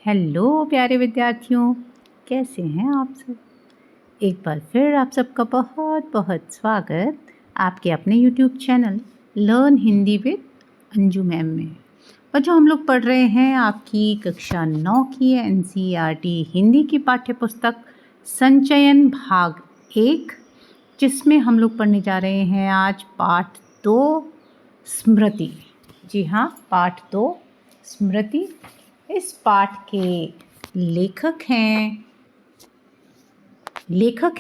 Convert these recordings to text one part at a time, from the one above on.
Hello प्यारे विद्यार्थियों, कैसे हैं आप सब। एक बार फिर आप सबका बहुत बहुत स्वागत आपके अपने YouTube channel learn Hindi with Anju ma'am में। और जो हम लोग पढ़ रहे हैं आपकी कक्षा 9 की NCERT हिंदी की पाठ्य पुस्तक संचयन भाग 1, जिसमें हम लोग पढ़ने जा रहे हैं आज पाठ 2 स्मृति। जी हाँ, पाठ 2 स्मृति। इस पाठ के लेखक हैं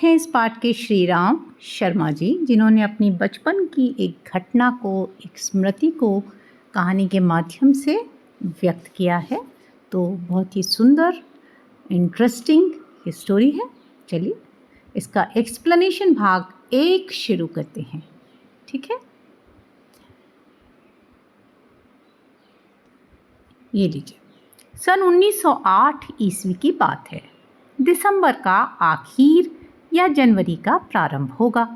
इस पाठ के श्री राम शर्मा जी, जिन्होंने अपनी बचपन की एक घटना को, एक स्मृति को कहानी के माध्यम से व्यक्त किया है। तो बहुत ही सुंदर इंटरेस्टिंग ये स्टोरी है। चलिए इसका एक्सप्लेनेशन भाग 1 शुरू करते हैं, ठीक है। ये लीजिए, सन 1908 ईस्वी की बात है। दिसंबर का आखिर या जनवरी का प्रारंभ होगा।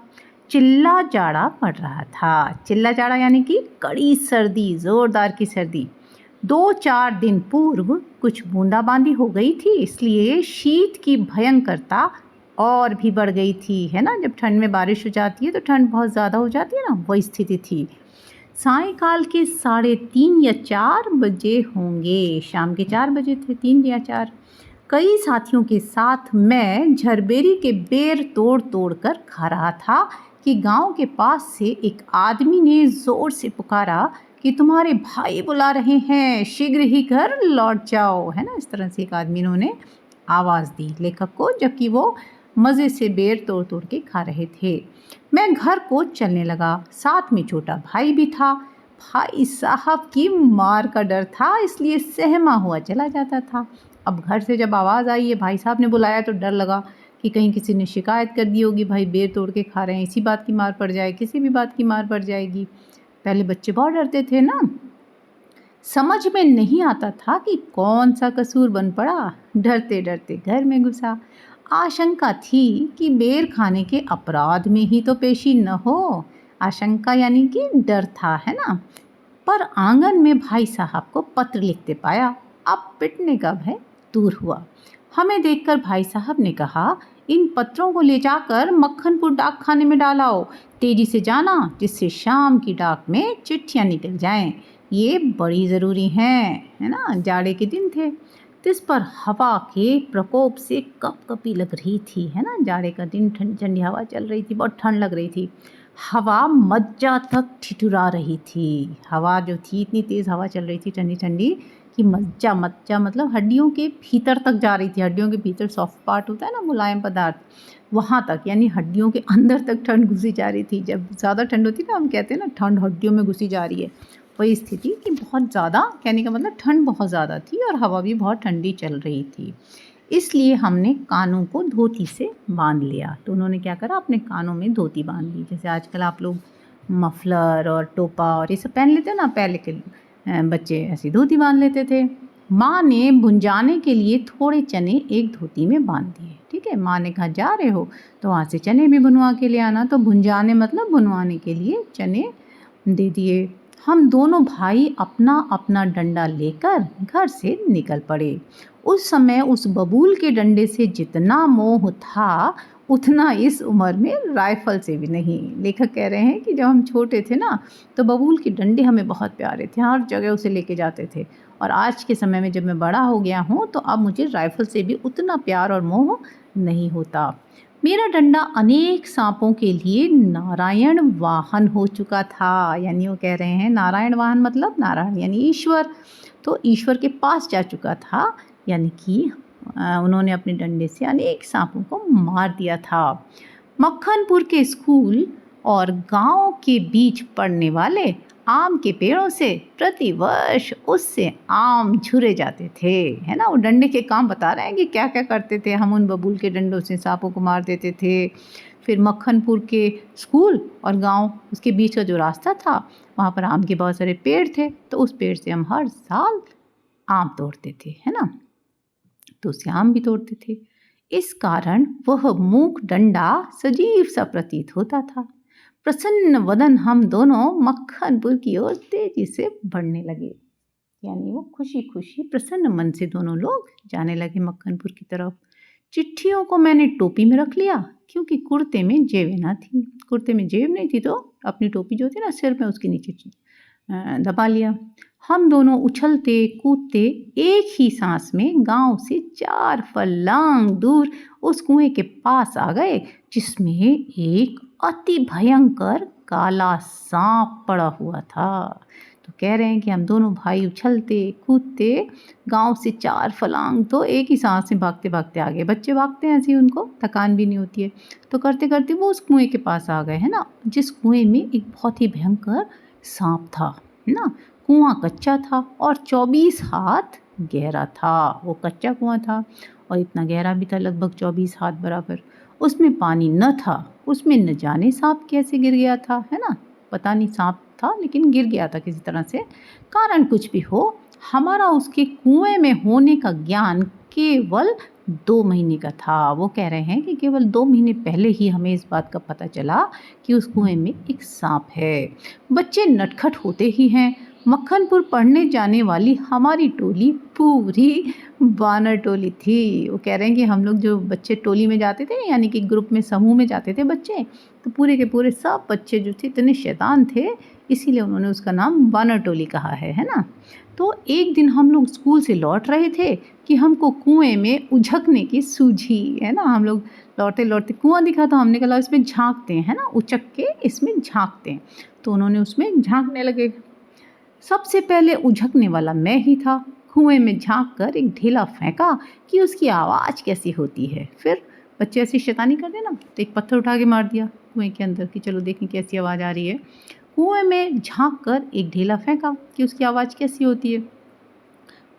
चिल्ला जाड़ा पड़ रहा था। चिल्ला जाड़ा यानी कि कड़ी सर्दी, ज़ोरदार की सर्दी। 2-4 दिन पूर्व कुछ बूंदाबांदी हो गई थी, इसलिए शीत की भयंकरता और भी बढ़ गई थी, है ना। जब ठंड में बारिश हो जाती है तो ठंड बहुत ज़्यादा हो जाती है ना, वही स्थिति थी। सायंकाल के 3:30 या 4 बजे होंगे, शाम के 4 बजे थे, 3 या 4। कई साथियों के साथ मैं झरबेरी के बेर तोड़ तोड़ कर खा रहा था कि गांव के पास से एक आदमी ने ज़ोर से पुकारा कि तुम्हारे भाई बुला रहे हैं, शीघ्र ही घर लौट जाओ, है ना। इस तरह से एक आदमी ने आवाज़ दी लेखक को, जबकि वो मज़े से बेर तोड़ तोड़ के खा रहे थे। मैं घर को चलने लगा, साथ में छोटा भाई भी था। भाई साहब की मार का डर था, इसलिए सहमा हुआ चला जाता था। अब घर से जब आवाज़ आई है भाई साहब ने बुलाया, तो डर लगा कि कहीं किसी ने शिकायत कर दी होगी, भाई बेर तोड़ के खा रहे हैं, इसी बात की मार पड़ जाए, किसी भी बात की मार पड़ जाएगी। पहले बच्चे बहुत डरते थे ना, समझ में नहीं आता था कि कौन सा कसूर बन पड़ा। डरते डरते घर में घुसा। आशंका थी कि बेर खाने के अपराध में ही तो पेशी न हो। आशंका यानी कि डर था, है ना। पर आंगन में भाई साहब को पत्र लिखते पाया। अब पिटने का भय दूर हुआ। हमें देखकर भाई साहब ने कहा, इन पत्रों को ले जाकर मक्खनपुर डाक खाने में डालाओ। तेजी से जाना, जिससे शाम की डाक में चिट्ठियाँ निकल जाएं। ये बड़ी ज़रूरी हैं, है ना। जाड़े के दिन थे, इस पर हवा के प्रकोप से कपकपी लग रही थी, है ना। जाड़े का दिन, ठंडी ठंडी हवा चल रही थी, बहुत ठंड लग रही थी। हवा मज्जा तक ठिठुरा रही थी। हवा जो थी, इतनी तेज़ हवा चल रही थी ठंडी ठंडी कि मज्जा मतलब हड्डियों के भीतर तक जा रही थी। हड्डियों के भीतर सॉफ्ट पार्ट होता है ना, मुलायम पदार्थ, वहाँ तक, यानी हड्डियों के अंदर तक ठंड घुसी जा रही थी। जब ज़्यादा ठंड होती है ना, हम कहते हैं ना ठंड हड्डियों में घुसी जा रही है, वही स्थिति कि बहुत ज़्यादा, कहने का मतलब ठंड बहुत ज़्यादा थी और हवा भी बहुत ठंडी चल रही थी। इसलिए हमने कानों को धोती से बांध लिया। तो उन्होंने क्या करा, अपने कानों में धोती बांध ली। जैसे आजकल आप लोग मफलर और टोपा और ये सब पहन लेते हैं ना, पहले के बच्चे ऐसी धोती बांध लेते थे। माँ ने भुंजाने के लिए थोड़े चने एक धोती में बांध दिए, ठीक है। माँ ने कहा जा रहे हो तो वहाँ से चने भी बुनवा के ले आना। तो भुंजाने मतलब बुनवाने के लिए चने दे दिए। हम दोनों भाई अपना अपना डंडा लेकर घर से निकल पड़े। उस समय उस बबूल के डंडे से जितना मोह था, उतना इस उम्र में राइफल से भी नहीं। लेखक कह रहे हैं कि जब हम छोटे थे ना, तो बबूल के डंडे हमें बहुत प्यारे थे, हर जगह उसे लेके जाते थे। और आज के समय में जब मैं बड़ा हो गया हूँ, तो अब मुझे राइफल से भी उतना प्यार और मोह नहीं होता। मेरा डंडा अनेक सांपों के लिए नारायण वाहन हो चुका था। यानी वो कह रहे हैं नारायण वाहन मतलब नारायण यानी ईश्वर, तो ईश्वर के पास जा चुका था। यानी कि उन्होंने अपने डंडे से अनेक सांपों को मार दिया था। मक्खनपुर के स्कूल और गांव के बीच पड़ने वाले आम के पेड़ों से प्रतिवर्ष उससे आम झुरे जाते थे, है ना। वो डंडे के काम बता रहे हैं कि क्या क्या करते थे। हम उन बबूल के डंडों से सांपों को मार देते थे। फिर मक्खनपुर के स्कूल और गांव, उसके बीच का जो रास्ता था, वहाँ पर आम के बहुत सारे पेड़ थे, तो उस पेड़ से हम हर साल आम तोड़ते थे, है ना। तो उससे आम भी तोड़ते थे। इस कारण वह मूक डंडा सजीव सा प्रतीत होता था। प्रसन्न वदन हम दोनों मक्खनपुर की ओर तेजी से बढ़ने लगे। यानी वो खुशी खुशी प्रसन्न मन से दोनों लोग जाने लगे मक्खनपुर की तरफ। चिट्ठियों को मैंने टोपी में रख लिया क्योंकि कुर्ते में जेबें ना थी। कुर्ते में जेब नहीं थी तो अपनी टोपी जो थी ना सिर में उसके नीचे दबा लिया। हम दोनों उछलते कूदते एक ही सांस में गांव से 4 फर्लांग दूर उस कुएं के पास आ गए जिसमें एक अति भयंकर काला सांप पड़ा हुआ था। तो कह रहे हैं कि हम दोनों भाई उछलते कूदते गांव से 4 फर्लांग तो एक ही सांस में भागते भागते आ गए। बच्चे भागते हैं ऐसे ही, उनको थकान भी नहीं होती है। तो करते करते वो उस कुएं के पास आ गए है ना, जिस कुएं में एक बहुत ही भयंकर सांप था है ना। कुआं कच्चा था और 24 हाथ गहरा था। वो कच्चा कुआं था और इतना गहरा भी था, लगभग 24 हाथ बराबर। उसमें पानी न था। उसमें न जाने सांप कैसे गिर गया था है ना, पता नहीं सांप था लेकिन गिर गया था किसी तरह से। कारण कुछ भी हो, हमारा उसके कुएं में होने का ज्ञान केवल 2 महीने का था। वो कह रहे हैं कि केवल 2 महीने पहले ही हमें इस बात का पता चला कि उस कुएं में एक सांप है। बच्चे नटखट होते ही हैं। मक्खनपुर पढ़ने जाने वाली हमारी टोली पूरी बानर टोली थी। वो कह रहे हैं कि हम लोग जो बच्चे टोली में जाते थे, यानी कि ग्रुप में समूह में जाते थे बच्चे, तो पूरे के पूरे सब बच्चे जो थे इतने शैतान थे, इसीलिए उन्होंने उसका नाम बानर टोली कहा है ना। तो एक दिन हम लोग स्कूल से लौट रहे थे कि हमको कुएं में उझकने की सूझी है ना। हम लोग लौटते लौटते कुआं दिखा था, हमने कहा इसमें झांकते हैं है ना, उचक के इसमें झांकते हैं। तो उन्होंने उसमें झांकने लगे। सबसे पहले उझकने वाला मैं ही था। कुएं में झांक कर एक ढेला फेंका कि उसकी आवाज़ कैसी होती है। फिर बच्चे ऐसी शैतानी कर देना तो एक पत्थर उठा के मार दिया कुएं के अंदर कि चलो देखें कैसी आवाज़ आ रही है। कुएं में झांक कर एक ढेला फेंका कि उसकी आवाज़ कैसी होती है।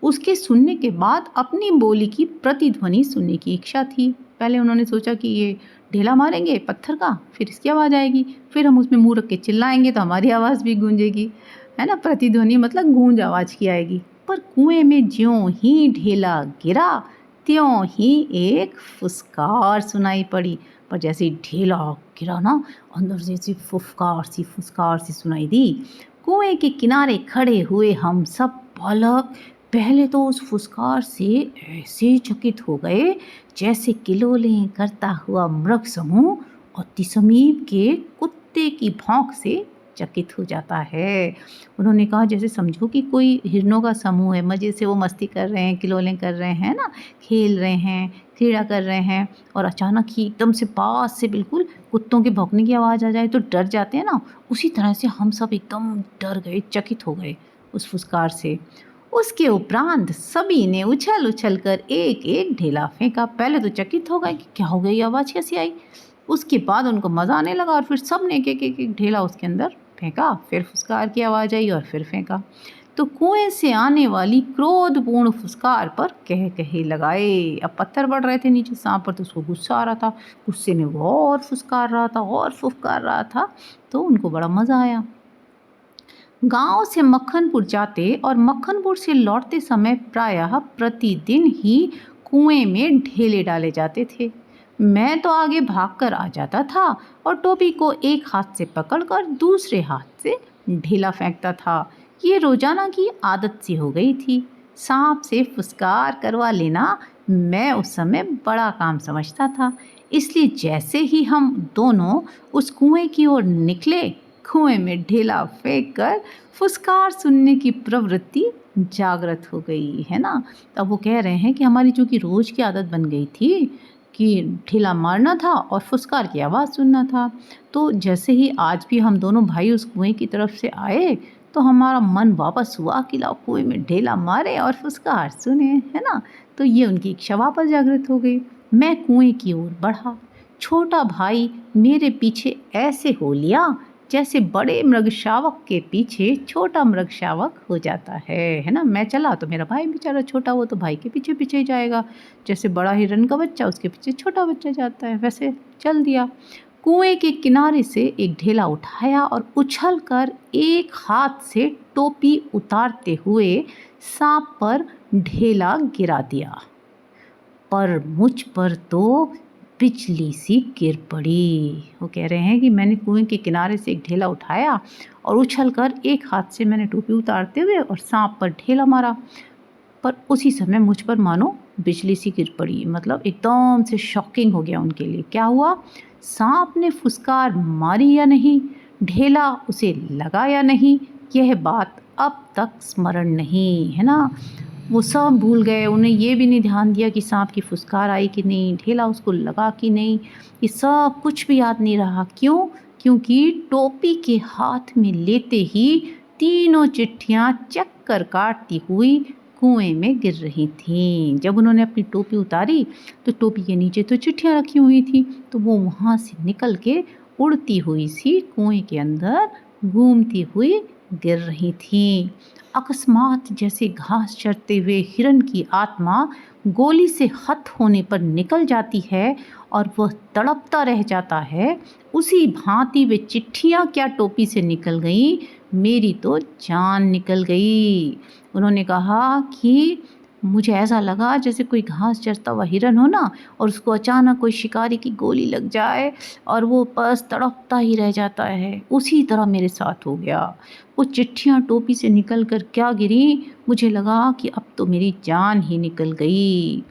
उसके सुनने के बाद अपनी बोली की प्रतिध्वनि सुनने की इच्छा थी। पहले उन्होंने सोचा कि ये ढेला मारेंगे पत्थर का, फिर इसकी आवाज़ आएगी, फिर हम उसमें मुंह रख के चिल्लाएंगे तो हमारी आवाज़ भी गूंजेगी है ना। प्रतिध्वनि मतलब गूंज आवाज़ की आएगी। पर कुएं में ज्यों ही ढेला गिरा त्यों ही एक फुसकार सुनाई पड़ी। पर जैसे ही ढेला गिरा ना, अंदर से ऐसी फुसकार सी सुनाई दी। कुएं के किनारे खड़े हुए हम सब बालक पहले तो उस फुसकार से ऐसे चकित हो गए जैसे किलोलें करता हुआ मृग समूह अति समीप के कुत्ते की भौंक से चकित हो जाता है। उन्होंने कहा जैसे समझो कि कोई हिरणों का समूह है, मज़े से वो मस्ती कर रहे हैं, किलोलें कर रहे हैं ना, खेल रहे हैं, क्रीड़ा कर रहे हैं, और अचानक ही एकदम से पास से बिल्कुल कुत्तों के भौंकने की आवाज़ आ जाए तो डर जाते हैं ना। उसी तरह से हम सब एकदम डर गए, चकित हो गए उस फुसकार से। उसके उपरांत सभी ने उछल उछल कर एक एक ढेला फेंका। पहले तो चकित हो गए कि क्या हो गई, आवाज़ कैसी आई। उसके बाद उनको मज़ा आने लगा और फिर सब ने एक ढेला उसके अंदर फेंका। फिर फुसकार की आवाज़ आई और फिर फेंका। तो कुएं से आने वाली क्रोधपूर्ण फुसकार पर कह कहे लगाए। अब पत्थर पड़ रहे थे नीचे सांप पर, तो उसको गुस्सा आ रहा था। गुस्से में वो और फुसकार रहा था और फुफकार रहा था। तो उनको बड़ा मज़ा आया। गांव से मक्खनपुर जाते और मक्खनपुर से लौटते समय प्रायः प्रतिदिन ही कुएं में ढेले डाले जाते थे। मैं तो आगे भागकर आ जाता था और टोपी को एक हाथ से पकड़कर दूसरे हाथ से ढेला फेंकता था। ये रोजाना की आदत सी हो गई थी। सांप से फुसकार करवा लेना मैं उस समय बड़ा काम समझता था। इसलिए जैसे ही हम दोनों उस कुएं की ओर निकले, कुएं में ढेला फेंक कर फुसकार सुनने की प्रवृत्ति जागृत हो गई है ना। तब वो कह रहे हैं कि हमारी चूँकि रोज़ की आदत बन गई थी कि ढेला मारना था और फुसकार की आवाज़ सुनना था, तो जैसे ही आज भी हम दोनों भाई उस कुएं की तरफ से आए तो हमारा मन वापस हुआ कि लाओ कुएं में ढेला मारे और फुसकार सुने है ना। तो ये उनकी इच्छा वापस जागृत हो गई। मैं कुएं की ओर बढ़ा। छोटा भाई मेरे पीछे ऐसे हो लिया जैसे बड़े मृगशावक के पीछे छोटा मृगशावक हो जाता है ना। मैं चला तो मेरा भाई बेचारा छोटा, वो तो भाई के पीछे पीछे ही जाएगा। जैसे बड़ा हिरन का बच्चा उसके पीछे छोटा बच्चा जाता है, वैसे चल दिया। कुएं के किनारे से एक ढेला उठाया और उछलकर एक हाथ से टोपी उतारते हुए सांप पर ढेला गिरा दिया। पर मुझ पर तो बिजली सी गिर पड़ी। वो कह रहे हैं कि मैंने कुएं के किनारे से एक ढेला उठाया और उछलकर एक हाथ से मैंने टोपी उतारते हुए और सांप पर ढेला मारा, पर उसी समय मुझ पर मानो बिजली सी गिर पड़ी। मतलब एकदम से शॉकिंग हो गया उनके लिए। क्या हुआ? सांप ने फुसकार मारी या नहीं, ढेला उसे लगा या नहीं, यह बात अब तक स्मरण नहीं है ना। वो सब भूल गए, उन्हें ये भी नहीं ध्यान दिया कि सांप की फुसकार आई कि नहीं, ढेला उसको लगा कि नहीं, ये सब कुछ भी याद नहीं रहा। क्यों? क्योंकि टोपी के हाथ में लेते ही तीनों चिट्ठियाँ चक्कर काटती हुई कुएं में गिर रही थीं। जब उन्होंने अपनी टोपी उतारी तो टोपी के नीचे तो चिट्ठियाँ रखी हुई थी, तो वो वहाँ से निकल के उड़ती हुई सी कुएं के अंदर घूमती हुई गिर रही थीं। अकस्मात जैसे घास चरते हुए हिरन की आत्मा गोली से हत होने पर निकल जाती है और वह तड़पता रह जाता है, उसी भांति वे चिट्ठियाँ क्या टोपी से निकल गईं, मेरी तो जान निकल गई। उन्होंने कहा कि मुझे ऐसा लगा जैसे कोई घास चरता हुआ हिरन हो ना, और उसको अचानक कोई शिकारी की गोली लग जाए और वो बस तड़पता ही रह जाता है, उसी तरह मेरे साथ हो गया। वो चिट्ठियाँ टोपी से निकल कर क्या गिरी, मुझे लगा कि अब तो मेरी जान ही निकल गई।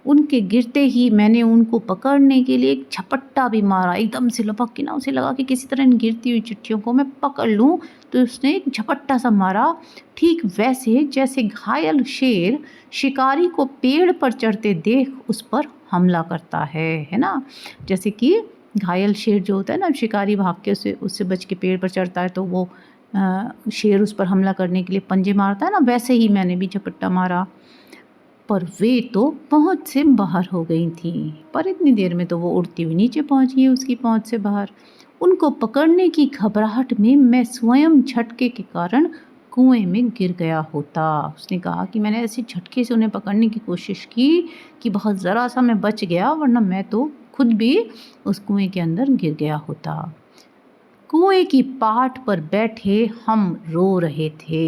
उनके गिरते ही मैंने उनको पकड़ने के लिए एक झपट्टा भी मारा, एकदम से लपक के ना, उसे लगा कि किसी तरह इन गिरती हुई चिट्ठियों को मैं पकड़ लूँ, तो उसने एक झपट्टा सा मारा, ठीक वैसे जैसे घायल शेर शिकारी को पेड़ पर चढ़ते देख उस पर हमला करता है ना। जैसे कि घायल शेर जो होता है ना, शिकारी भाग के उससे बच के पेड़ पर चढ़ता है तो वो शेर उस पर हमला करने के लिए पंजे मारता है ना, वैसे ही मैंने भी झपट्टा मारा। पर वे तो पहुंच से बाहर हो गई थी, पर इतनी देर में तो वो उड़ती हुई नीचे पहुंच गई उसकी पहुंच से बाहर। उनको पकड़ने की घबराहट में मैं स्वयं झटके के कारण कुएं में गिर गया होता। उसने कहा कि मैंने ऐसे झटके से उन्हें पकड़ने की कोशिश की कि बहुत ज़रा सा मैं बच गया, वरना मैं तो खुद भी उस कुएं के अंदर गिर गया होता। कुएं की पाट पर बैठे हम रो रहे थे,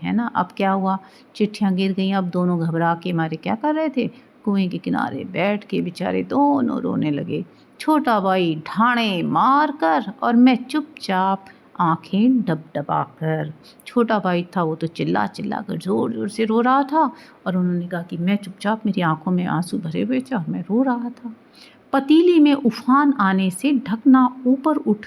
है ना। अब क्या हुआ, चिट्ठियाँ गिर गईं, अब दोनों घबरा के मारे क्या कर रहे थे, कुएं के किनारे बैठ के बेचारे दोनों रोने लगे। छोटा भाई ढाणे मार कर और मैं चुपचाप आंखें डबडबा कर। छोटा भाई था वो तो चिल्ला चिल्ला कर जोर जोर से रो रहा था, और उन्होंने कहा कि मैं चुपचाप, मेरी आंखों में आंसू भरे हुए थे और मैं रो रहा था। पतीली में उफान आने से ढकना ऊपर उठ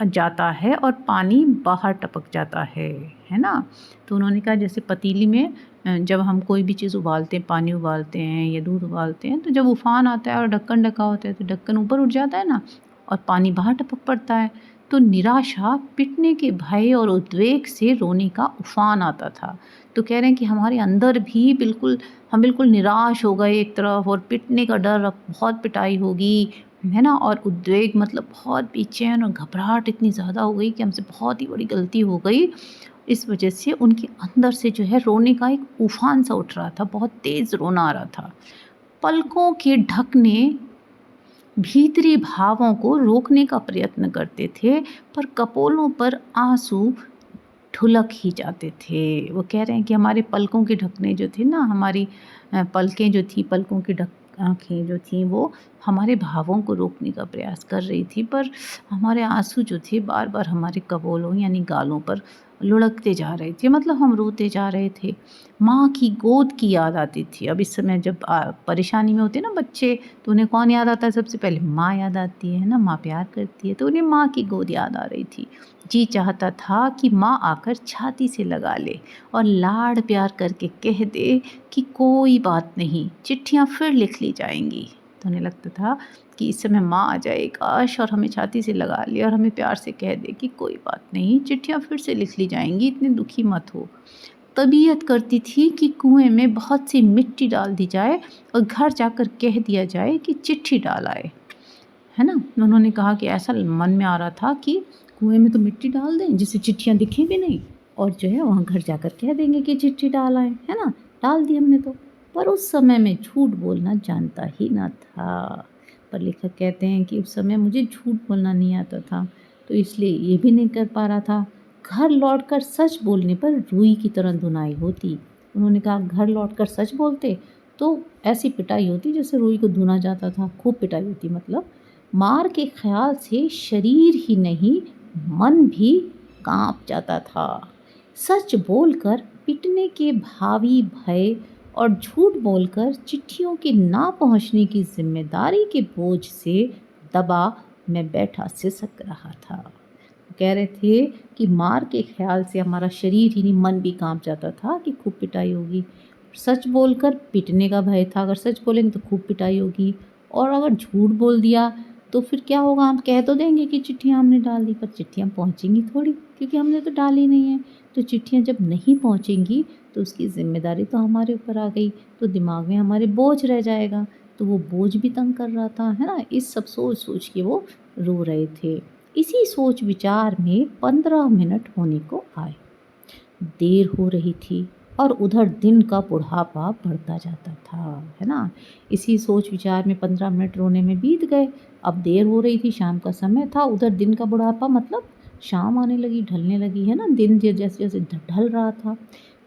जाता है और पानी बाहर टपक जाता है ना। तो उन्होंने कहा जैसे पतीली में जब हम कोई भी चीज़ उबालते हैं, पानी उबालते हैं या दूध उबालते हैं, तो जब उफान आता है और ढक्कन ढका होता है तो ढक्कन ऊपर उठ जाता है ना, और पानी बाहर टपक पड़ता है। तो निराशा, पिटने के भय और उद्वेग से रोने का उफान आता था। तो कह रहे हैं कि हमारे अंदर भी हम बिल्कुल निराश हो गए एक तरफ, और पिटने का डर, अब बहुत पिटाई होगी, है ना, और उद्वेग मतलब बहुत बेचैन और घबराहट इतनी ज़्यादा हो गई कि हमसे बहुत ही बड़ी गलती हो गई। इस वजह से उनके अंदर से जो है रोने का एक उफान सा उठ रहा था, बहुत तेज़ रोना आ रहा था। पलकों के ढकने भीतरी भावों को रोकने का प्रयत्न करते थे, पर कपोलों पर आंसू ढुलक ही जाते थे। वो कह रहे हैं कि हमारे पलकों के ढकने जो थे ना, हमारी पलकें जो थी, पलकों की आँखें जो थीं, वो हमारे भावों को रोकने का प्रयास कर रही थी, पर हमारे आंसू जो थे बार बार हमारे कपोलों यानी गालों पर लुढ़कते जा रहे थे, मतलब हम रोते जा रहे थे। माँ की गोद की याद आती थी। अब इस समय जब परेशानी में होते ना बच्चे, तो उन्हें कौन याद आता है सबसे पहले? माँ याद आती है ना, माँ प्यार करती है, तो उन्हें माँ की गोद याद आ रही थी। जी चाहता था कि माँ आकर छाती से लगा ले और लाड़ प्यार करके कह दे कि कोई बात नहीं, चिट्ठियाँ फिर लिख ली जाएंगी। तो उन्हें लगता था कि इस समय माँ आ जाए काश और हमें छाती से लगा ले और हमें प्यार से कह दे कि कोई बात नहीं, चिट्ठियाँ फिर से लिख ली जाएंगी, इतने दुखी मत हो। तबीयत करती थी कि कुएं में बहुत सी मिट्टी डाल दी जाए और घर जाकर कह दिया जाए कि चिट्ठी डाल आए, है ना। उन्होंने कहा कि ऐसा मन में आ रहा था कि कुएं में तो मिट्टी डाल दें जिससे चिट्ठियाँ दिखें भी नहीं, और जो है वहाँ घर जाकर कह देंगे कि चिट्ठी डाल आए, है ना। डाल दी हमने तो। पर उस समय में झूठ बोलना जानता ही ना था। पर लेखक कहते हैं कि उस समय मुझे झूठ बोलना नहीं आता था, तो इसलिए ये भी नहीं कर पा रहा था। घर लौटकर सच बोलने पर रुई की तरह धुनाई होती। उन्होंने कहा घर लौटकर सच बोलते तो ऐसी पिटाई होती जैसे रुई को धुना जाता था, खूब पिटाई होती। मतलब मार के ख्याल से शरीर ही नहीं मन भी कांप जाता था। सच बोलकर पिटने के भावी भय और झूठ बोलकर चिट्ठियों के ना पहुंचने की जिम्मेदारी के बोझ से दबा मैं बैठा सिसक रहा था। कह रहे थे कि मार के ख्याल से हमारा शरीर ही नहीं मन भी कांप जाता था कि खूब पिटाई होगी। सच बोलकर पिटने का भय था, अगर सच बोलेंगे तो खूब पिटाई होगी, और अगर झूठ बोल दिया तो फिर क्या होगा, हम कह तो देंगे कि चिट्ठियाँ हमने डाल दी, पर चिट्ठियाँ पहुँचेंगी थोड़ी, क्योंकि हमने तो डाली नहीं है। तो चिट्ठियाँ जब नहीं पहुँचेंगी तो उसकी जिम्मेदारी तो हमारे ऊपर आ गई, तो दिमाग में हमारे बोझ रह जाएगा। तो वो बोझ भी तंग कर रहा था, है ना। इस सब सोच सोच के वो रो रहे थे। इसी सोच विचार में 15 मिनट होने को आए। देर हो रही थी और उधर दिन का बुढ़ापा बढ़ता जाता था, है ना। इसी सोच विचार में 15 मिनट रोने में बीत गए। अब देर हो रही थी, शाम का समय था, उधर दिन का बुढ़ापा मतलब शाम आने लगी, ढलने लगी, है ना। दिन जैसे जैसे ढल रहा था।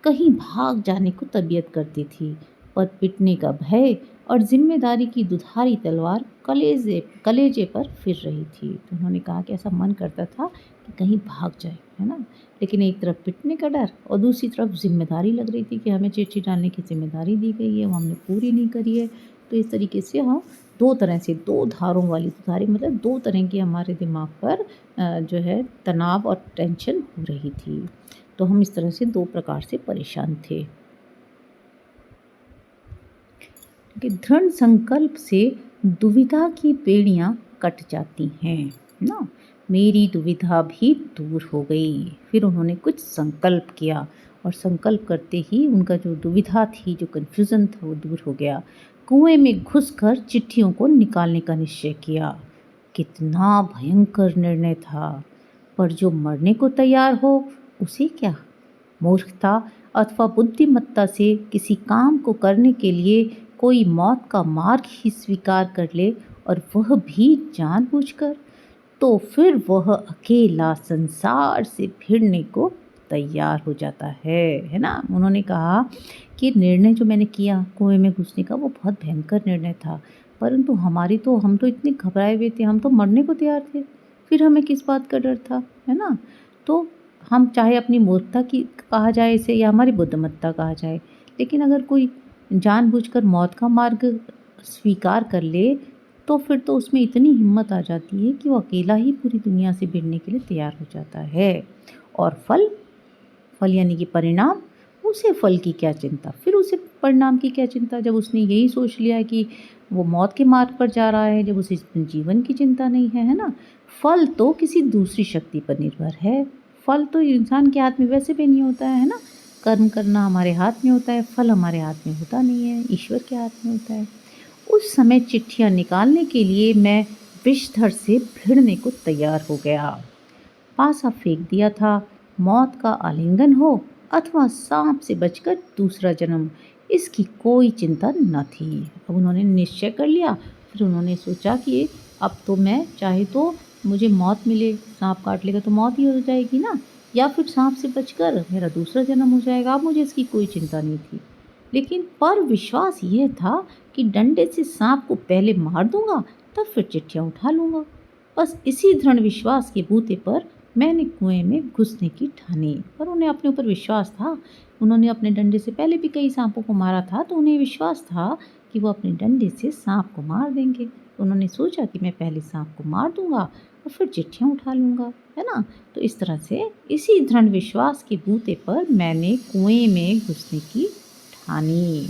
कहीं भाग जाने को तबीयत करती थी, पर पिटने का भय और जिम्मेदारी की दुधारी तलवार कलेजे पर फिर रही थी। तो उन्होंने कहा कि ऐसा मन करता था कि कहीं भाग जाए, है ना। लेकिन एक तरफ पिटने का डर और दूसरी तरफ जिम्मेदारी लग रही थी कि हमें चिट्ठी डालने की जिम्मेदारी दी गई है, वो हमने पूरी नहीं करी है। तो इस तरीके से हम दो तरह से, दो धारों वाली दुधारी, मतलब दो तरह की हमारे दिमाग पर जो है तनाव और टेंशन हो रही थी। तो हम इस तरह से दो प्रकार से परेशान थे कि दृढ़ संकल्प से दुविधा की बेड़ियां कट जाती हैं ना। मेरी दुविधा भी दूर हो गई। फिर उन्होंने कुछ संकल्प किया, और संकल्प करते ही उनका जो दुविधा थी, जो कन्फ्यूज़न था, वो दूर हो गया। कुएं में घुसकर चिट्ठियों को निकालने का निश्चय किया। कितना भयंकर निर्णय था, पर जो मरने को तैयार हो उसे क्या। मूर्खता अथवा बुद्धिमत्ता से किसी काम को करने के लिए कोई मौत का मार्ग ही स्वीकार कर ले, और वह भी जानबूझकर, तो फिर वह अकेला संसार से भिड़ने को तैयार हो जाता है ना। उन्होंने कहा कि निर्णय जो मैंने किया कुएं में घुसने का, वो बहुत भयंकर निर्णय था, परंतु हम तो इतने घबराए हुए थे, हम तो मरने को तैयार थे, फिर हमें किस बात का डर था, है ना। तो हम चाहे अपनी मूर्खता की कहा जाए इसे, या हमारी बुद्धिमत्ता कहा जाए, लेकिन अगर कोई जानबूझकर मौत का मार्ग स्वीकार कर ले, तो फिर तो उसमें इतनी हिम्मत आ जाती है कि वो अकेला ही पूरी दुनिया से भिड़ने के लिए तैयार हो जाता है। और फल यानी कि परिणाम, उसे फल की क्या चिंता, फिर उसे परिणाम की क्या चिंता, जब उसने यही सोच लिया कि वो मौत के मार्ग पर जा रहा है, जब उसे जीवन की चिंता नहीं है ना। फल तो किसी दूसरी शक्ति पर निर्भर है। फल तो इंसान के हाथ में वैसे भी नहीं होता है ना। कर्म करना हमारे हाथ में होता है, फल हमारे हाथ में होता नहीं है, ईश्वर के हाथ में होता है। उस समय चिट्ठियाँ निकालने के लिए मैं विषधर से भिड़ने को तैयार हो गया। पासा फेंक दिया था, मौत का आलिंगन हो अथवा सांप से बचकर दूसरा जन्म, इसकी कोई चिंता न थी। अब उन्होंने निश्चय कर लिया। फिर उन्होंने सोचा कि अब तो मैं चाहे तो मुझे मौत मिले, सांप काट लेगा तो मौत ही हो जाएगी ना, या फिर सांप से बचकर मेरा दूसरा जन्म हो जाएगा। अब मुझे इसकी कोई चिंता नहीं थी, लेकिन पर विश्वास यह था कि डंडे से सांप को पहले मार दूंगा, तब फिर चिट्ठियाँ उठा लूँगा। बस इसी दृढ़ विश्वास के बूते पर मैंने कुएं में घुसने की ठानी। पर उन्हें अपने ऊपर विश्वास था, उन्होंने अपने डंडे से पहले भी कई सांपों को मारा था, तो उन्हें विश्वास था कि वो अपने डंडे से सांप को मार देंगे। तो उन्होंने सोचा कि मैं पहले सांप को मार दूंगा और फिर चिट्ठियाँ उठा लूँगा, है ना। तो इस तरह से इसी दृढ़ विश्वास के बूते पर मैंने कुएं में घुसने की ठानी।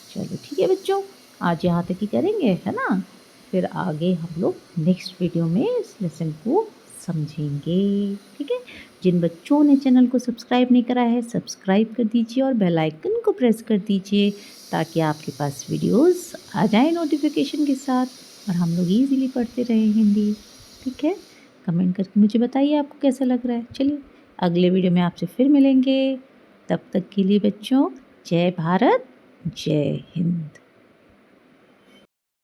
चलो ठीक है बच्चों, आज यहाँ तक ही करेंगे, है ना। फिर आगे हम लोग नेक्स्ट वीडियो में इस लेसन को समझेंगे, ठीक है। जिन बच्चों ने चैनल को सब्सक्राइब नहीं करा है, सब्सक्राइब कर दीजिए और बेल आइकन को प्रेस कर दीजिए, ताकि आपके पास वीडियोस आ जाए नोटिफिकेशन के साथ, और हम लोग ईजीली पढ़ते रहें हिंदी, ठीक है। कमेंट करके मुझे बताइए आपको कैसा लग रहा है। चलिए अगले वीडियो में आपसे फिर मिलेंगे, तब तक के लिए बच्चों जय भारत जय हिंद।